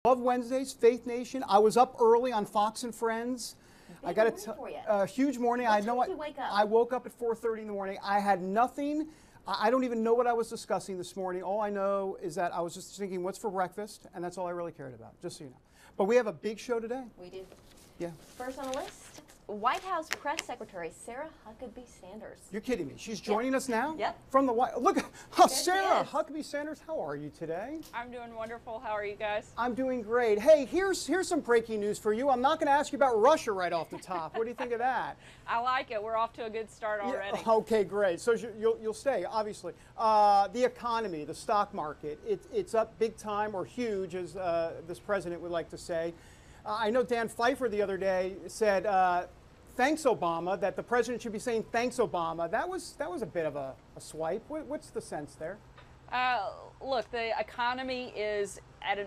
Love Wednesdays, Faith Nation. I was up early on Fox and Friends. I got a huge morning. What time did you wake up? I woke up at 4:30 in the morning. I had nothing. I don't even know what I was discussing this morning. All I know is that I was just thinking, what's for breakfast? And that's all I really cared about, just so you know. But we have a big show today. We do. Yeah. First on the list, White House Press Secretary Sarah Huckabee Sanders. You're kidding me. She's joining us now? Yep. From the White Look, Sarah Huckabee Sanders, how are you today? I'm doing wonderful. How are you guys? I'm doing great. Hey, here's some breaking news for you. I'm not going to ask you about Russia right off the top. What do you think of that? I like it. We're off to a good start already. Yeah, okay, great. So you'll stay, obviously. The economy, the stock market, it's up big time, or huge, as this president would like to say. I know Dan Pfeiffer the other day said, thanks, Obama, that the president should be saying thanks, Obama. That was a bit of a swipe. What's the sense there? Look, the economy is at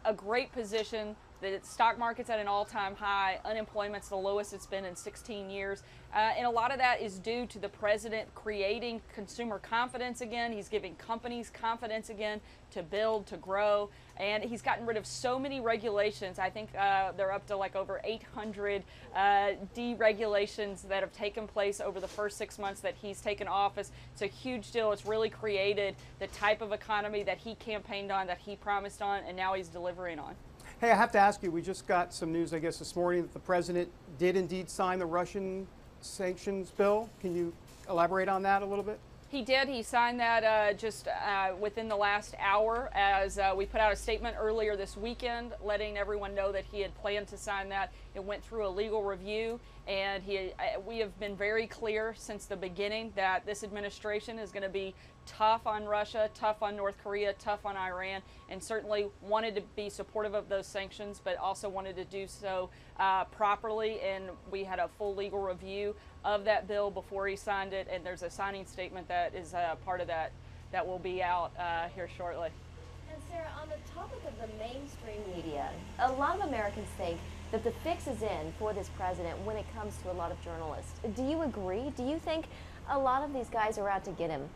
a great position. The stock market's at an all-time high. Unemployment's the lowest it's been in 16 years. And a lot of that is due to the president creating consumer confidence again. He's giving companies confidence again to build, to grow. And he's gotten rid of so many regulations. I think they're up to like over 800 deregulations that have taken place over the first 6 months that he's taken office. It's a huge deal. It's really created the type of economy that he campaigned on, that he promised on, and now he's delivering on. Hey, I have to ask you, we just got some news, I guess, this morning that the president did indeed sign the Russian sanctions bill. Can you elaborate on that a little bit? He did. He signed that just within the last hour, as we put out a statement earlier this weekend letting everyone know that he had planned to sign that. It went through a legal review, and we have been very clear since the beginning that this administration is going to be tough on Russia, tough on North Korea, tough on Iran, and certainly wanted to be supportive of those sanctions, but also wanted to do so properly. And we had a full legal review of that bill before he signed it, and there's a signing statement that is part of that that will be out here shortly. And Sarah, on the topic of the mainstream media, a lot of Americans think that the fix is in for this president when it comes to a lot of journalists. Do you agree? Do you think a lot of these guys are out to get him?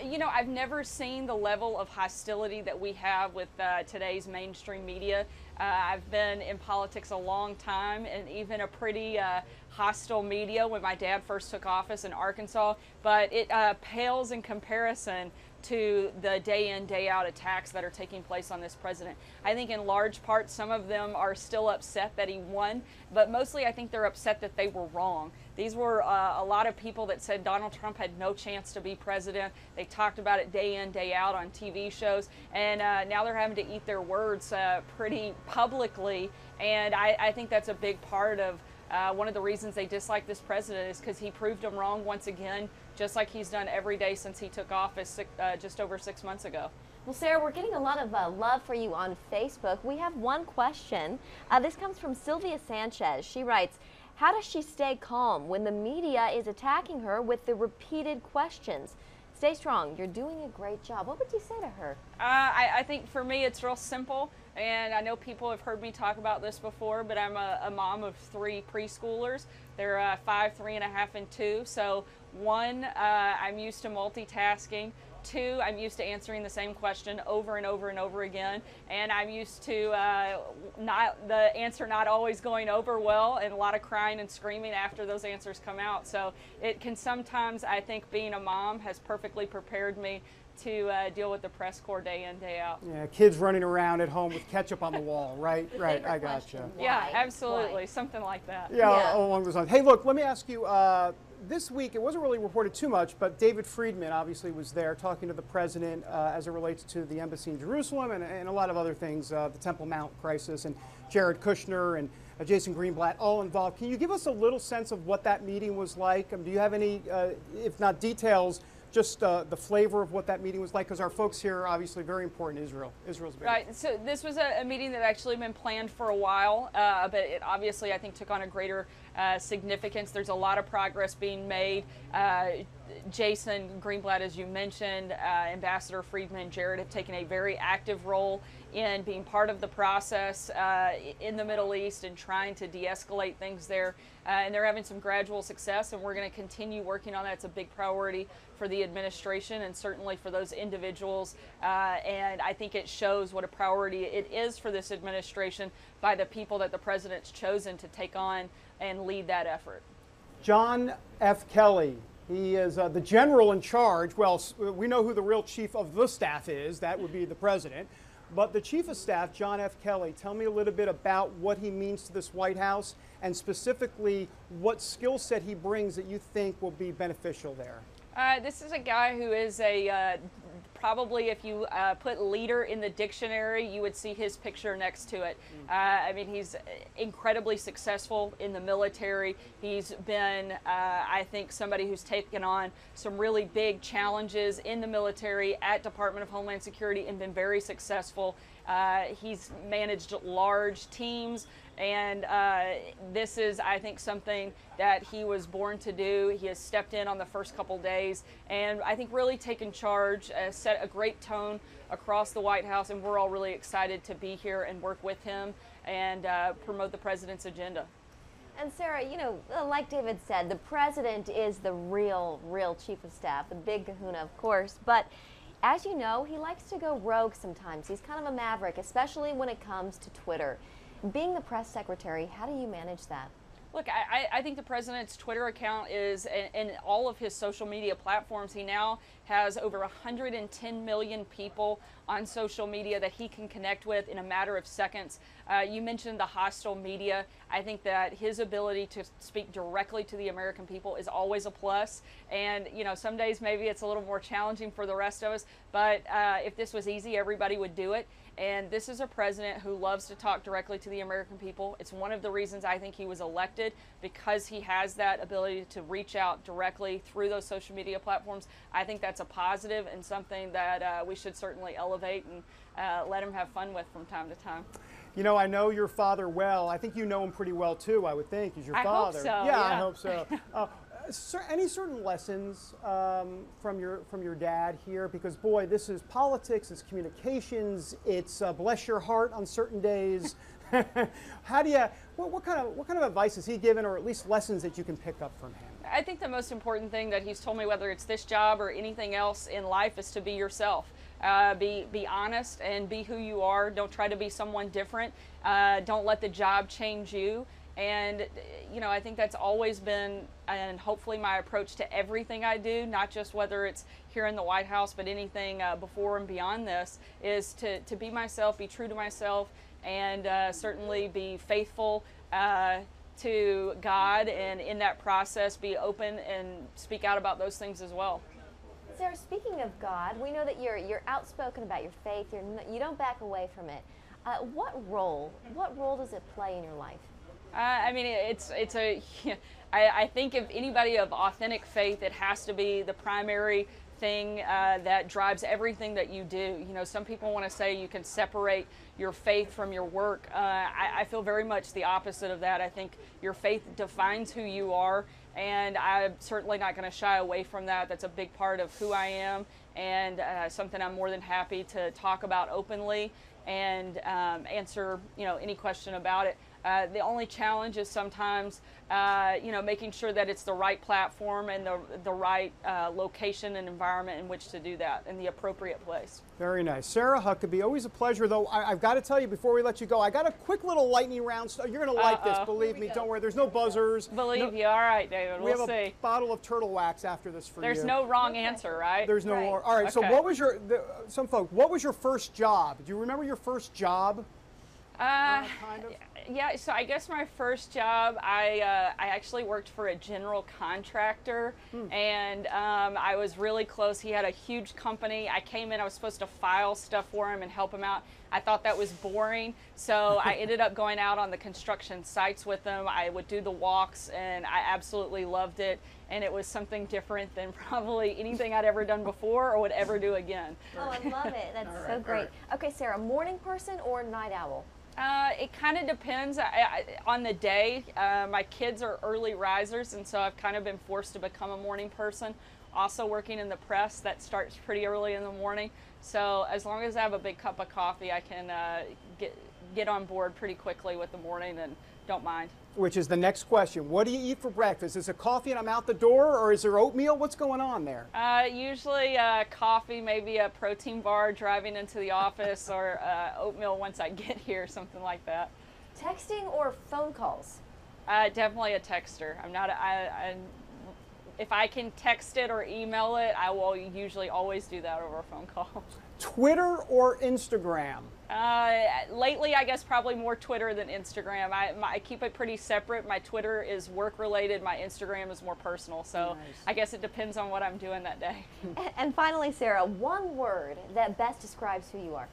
You know, I've never seen the level of hostility that we have with today's mainstream media. I've been in politics a long time, and even a pretty hostile media when my dad first took office in Arkansas, but it pales in comparison to the day in, day out attacks that are taking place on this president. I think in large part some of them are still upset that he won, but mostly I think they're upset that they were wrong. These were a lot of people that said Donald Trump had no chance to be president. They talked about it day in, day out on TV shows, and now they're having to eat their words pretty publicly, and I think that's a big part of one of the reasons they dislike this president, is because he proved them wrong once again, just like he's done every day since he took office just over 6 months ago. Well, Sarah, we're getting a lot of love for you on Facebook. We have one question. This comes from Sylvia Sanchez. She writes, how does she stay calm when the media is attacking her with the repeated questions? Stay strong. You're doing a great job. What would you say to her? I think for me it's real simple, and I know people have heard me talk about this before, but I'm a mom of 3 preschoolers. They're 5, 3.5, and 2. So 1, I'm used to multitasking. 2, I'm used to answering the same question over and over and over again, and I'm used to the answer not always going over well, and a lot of crying and screaming after those answers come out. So it can sometimes, I think being a mom has perfectly prepared me to deal with the press corps day in, day out. Yeah, kids running around at home with ketchup on the wall, right? Right, I gotcha. Yeah, absolutely, something like that. Yeah, along those lines. Hey, look, let me ask you, this week, it wasn't really reported too much, but David Friedman obviously was there talking to the president as it relates to the embassy in Jerusalem and a lot of other things, the Temple Mount crisis, and Jared Kushner and Jason Greenblatt all involved. Can you give us a little sense of what that meeting was like? Do you have any, if not details, just the flavor of what that meeting was like? Because our folks here are obviously very important. Israel's big. Right. So this was a meeting that actually been planned for a while, but it obviously I think took on a greater significance. There's a lot of progress being made. Jason Greenblatt, as you mentioned, Ambassador Friedman, Jared have taken a very active role in being part of the process in the Middle East and trying to de-escalate things there. And they're having some gradual success, and we're going to continue working on that. It's a big priority for the administration and certainly for those individuals. And I think it shows what a priority it is for this administration by the people that the president's chosen to take on and lead that effort. John F. Kelly. He is the general in charge. Well, we know who the real chief of the staff is. That would be the president. But the chief of staff, John F. Kelly, tell me a little bit about what he means to this White House and specifically what skill set he brings that you think will be beneficial there. This is a guy who is probably, if you put leader in the dictionary, you would see his picture next to it. I mean, he's incredibly successful in the military. He's been, I think, somebody who's taken on some really big challenges in the military at Department of Homeland Security and been very successful. He's managed large teams. And this is, I think, something that he was born to do. He has stepped in on the first couple days and I think really taken charge, set a great tone across the White House, and we're all really excited to be here and work with him and promote the president's agenda. And Sarah, you know, like David said, the president is the real chief of staff, the big kahuna, of course, but as you know, he likes to go rogue sometimes. He's kind of a maverick, especially when it comes to Twitter. Being the press secretary, how do you manage that? Look, I think the president's Twitter account is, and all of his social media platforms, he now has over 110 million people on social media that he can connect with in a matter of seconds. You mentioned the hostile media. I think that his ability to speak directly to the American people is always a plus. And, you know, some days maybe it's a little more challenging for the rest of us, but if this was easy, everybody would do it. And this is a president who loves to talk directly to the American people. It's one of the reasons I think he was elected, because he has that ability to reach out directly through those social media platforms. I think that's a positive and something that we should certainly elevate and let him have fun with from time to time. You know, I know your father well. I think you know him pretty well too, I would think, as your father. I hope so. Yeah, I hope so. Any certain lessons from your dad here? Because boy, this is politics, it's communications, it's bless your heart on certain days. How do you? What kind of advice has he given, or at least lessons that you can pick up from him? I think the most important thing that he's told me, whether it's this job or anything else in life, is to be yourself. Be honest and be who you are. Don't try to be someone different. Don't let the job change you. And, you know, I think that's always been, and hopefully my approach to everything I do, not just whether it's here in the White House, but anything before and beyond this, is to be myself, be true to myself, and certainly be faithful to God, and in that process be open and speak out about those things as well. Sarah, speaking of God, we know that you're outspoken about your faith. You don't back away from it. What role does it play in your life? I mean, I think if anybody of authentic faith, it has to be the primary thing that drives everything that you do. You know, some people want to say you can separate your faith from your work. I feel very much the opposite of that. I think your faith defines who you are, and I'm certainly not going to shy away from that. That's a big part of who I am, and something I'm more than happy to talk about openly and answer, you know, any question about it. The only challenge is sometimes, you know, making sure that it's the right platform and the right location and environment in which to do that, in the appropriate place. Very nice. Sarah Huckabee, always a pleasure, though. I've got to tell you before we let you go, I got a quick little lightning round. You're going to like this, believe me. Don't worry, there's no buzzers. Believe you. All right, David, we'll see. We have a bottle of turtle wax after this for you. There's no wrong answer, right? There's no wrong. All right, okay. So what was what was your first job? Do you remember your first job? Kind of? Yeah, so I guess my first job, I actually worked for a general contractor, and I was really close. He had a huge company. I came in, I was supposed to file stuff for him and help him out. I thought that was boring, so I ended up going out on the construction sites with him. I would do the walks, and I absolutely loved it. and it was something different than probably anything I'd ever done before or would ever do again. Oh, I love it. That's so great. Okay, Sarah, morning person or night owl? It kind of depends on the day. My kids are early risers, and so I've kind of been forced to become a morning person. Also working in the press, that starts pretty early in the morning. So as long as I have a big cup of coffee, I can get on board pretty quickly with the morning and don't mind. Which is the next question. What do you eat for breakfast? Is it coffee and I'm out the door, or is there oatmeal? What's going on there? Usually coffee, maybe a protein bar driving into the office, or oatmeal once I get here, something like that. Texting or phone calls? Definitely a texter. I'm not. If I can text it or email it, I will usually always do that over a phone call. Twitter or Instagram? Lately, I guess probably more Twitter than Instagram. I keep it pretty separate. My Twitter is work-related. My Instagram is more personal. So Nice. I guess it depends on what I'm doing that day. And finally, Sarah, one word that best describes who you are.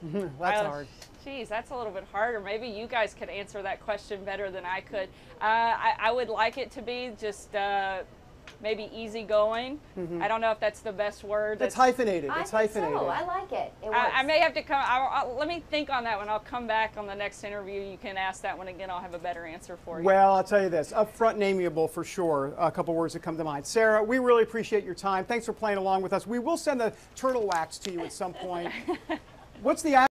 That's hard. Geez, that's a little bit harder. Maybe you guys could answer that question better than I could. I would like it to be just maybe easygoing. I don't know if that's the best word. It's hyphenated. I It's think hyphenated. so. I like it. It works. I may have to come. Let me think on that one. I'll come back on the next interview. You can ask that one again. I'll have a better answer for you. Well, I'll tell you this, upfront and amiable for sure. A couple words that come to mind. Sarah, we really appreciate your time. Thanks for playing along with us. We will send the turtle wax to you at some point. What's the